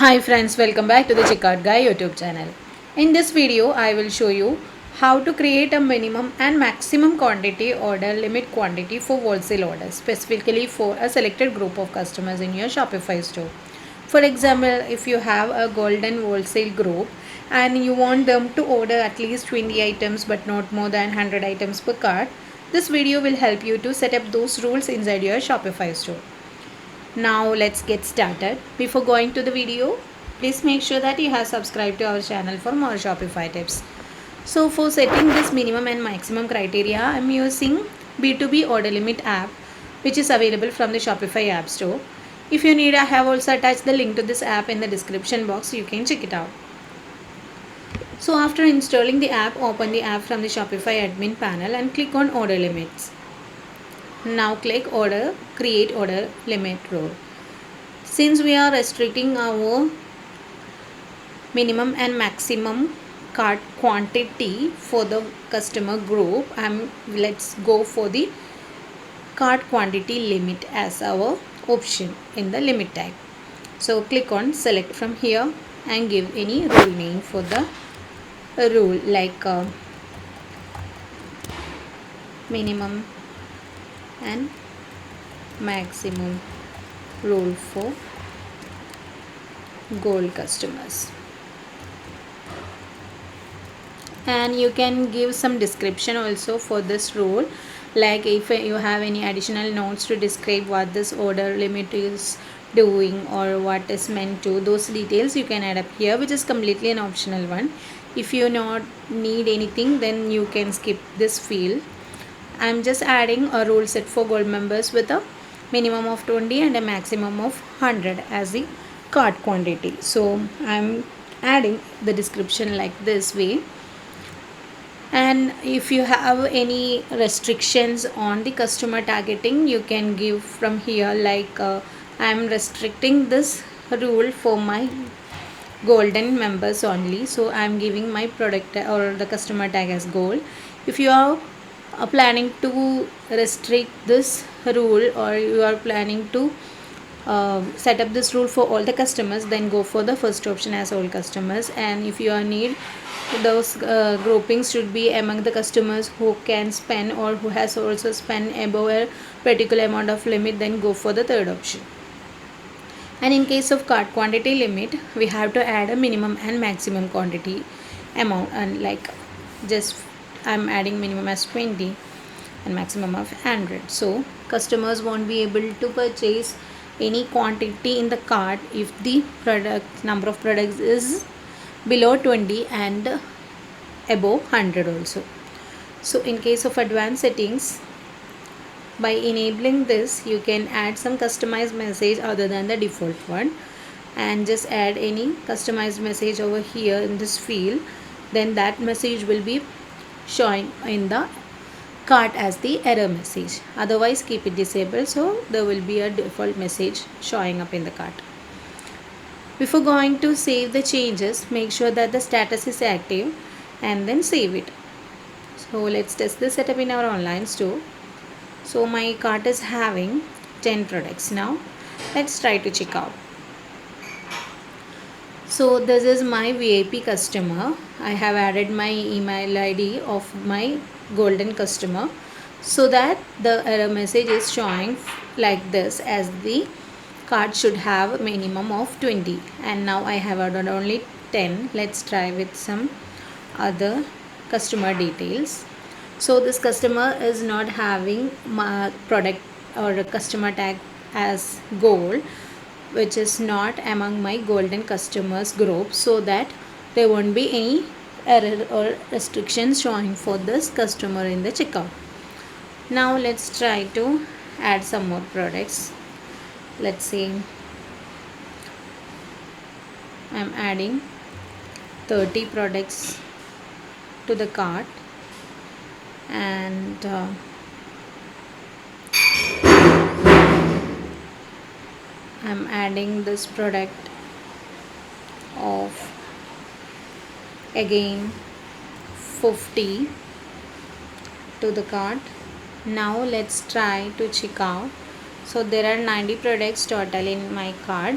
Hi friends, welcome back to the Checkout Guy YouTube channel. In this video, I will show you how to create a minimum and maximum quantity order limit quantity for wholesale orders, specifically for a selected group of customers in your Shopify store. For example, if you have a golden wholesale group and you want them to order at least 20 items but not more than 100 items per cart, this video will help you to set up those rules inside your Shopify store. Now let's get started. Before going to the video, please make sure that you have subscribed to our channel for more Shopify tips. So for setting this minimum and maximum criteria, I am using B2B order limit app, which is available from the Shopify app store. If you need, I have also attached the link to this app in the description box. You can check it out. So after installing the app, open the app from the Shopify admin panel and click on order limits. Now click order, create order limit rule. Since we are restricting our minimum and maximum cart quantity for the customer group, let's go for the cart quantity limit as our option in the limit type. So click on select from here and give any rule name for the rule like minimum and maximum rule for gold customers. And you can give some description also for this rule, like if you have any additional notes to describe what this order limit is doing or what is meant to, those details you can add up here, which is completely an optional one. If you not need anything, then you can skip this field. I'm just adding a rule set for gold members with a minimum of 20 and a maximum of 100 as the cart quantity. So I'm adding the description like this way. And if you have any restrictions on the customer targeting, you can give from here, like I'm restricting this rule for my golden members only, so I'm giving my product or the customer tag as gold. If you are planning to restrict this rule, or you are planning to set up this rule for all the customers, then go for the first option as all customers. And if you are need, those groupings should be among the customers who can spend or who has also spent above a particular amount of limit, then go for the third option. And in case of cart quantity limit, we have to add a minimum and maximum quantity amount, and like just I'm adding minimum as 20 and maximum of 100. So customers won't be able to purchase any quantity in the cart if the product number of products is below 20 and above 100 also. So in case of advanced settings, by enabling this, you can add some customized message other than the default one, and just add any customized message over here in this field. Then that message will be showing in the cart as the error message. Otherwise keep it disabled, so there will be a default message showing up in the cart. Before going to save the changes, make sure that the status is active and then save it. So let's test this setup in our online store. So my cart is having 10 products now. Let's try to check out. So this is my VIP customer. I have added my email ID of my golden customer, so that the error message is showing like this, as the card should have a minimum of 20, and now I have added only 10. Let's try with some other customer details. So this customer is not having my product or a customer tag as gold, which is not among my golden customers group, so that there won't be any error or restrictions showing for this customer in the checkout. Now let's try to add some more products. Let's say I'm adding 30 products to the cart, and I'm adding this product of again 50 to the cart. Now let's try to check out. So there are 90 products total in my cart.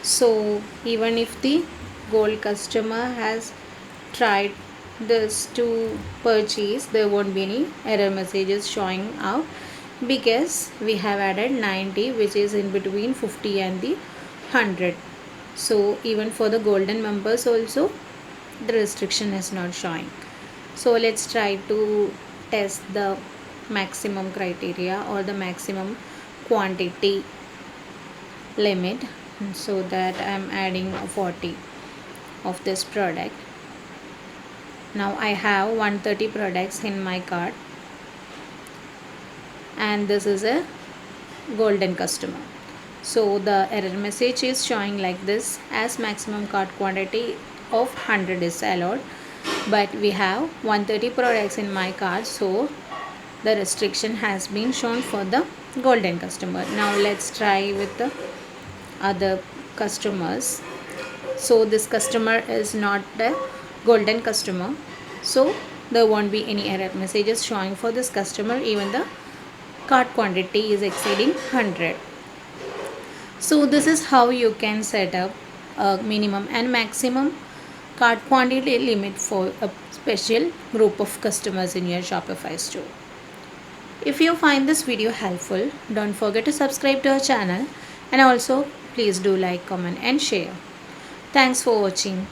So even if the gold customer has tried this to purchase, there won't be any error messages showing out because we have added 90, which is in between 50 and the 100. So even for the golden members also, the restriction is not showing. So let's try to test the maximum criteria or the maximum quantity limit, so that I'm adding 40 of this product. Now I have 130 products in my cart, and this is a golden customer. So the error message is showing like this: as maximum cart quantity of 100 is allowed, but we have 130 products in my cart, so the restriction has been shown for the golden customer. Now let's try with the other customers. So this customer is not the golden customer, so there won't be any error messages showing for this customer even the cart quantity is exceeding 100. So this is how you can set up a minimum and maximum cart quantity limit for a special group of customers in your Shopify store. If you find this video helpful, don't forget to subscribe to our channel, and also please do like, comment and share. Thanks for watching.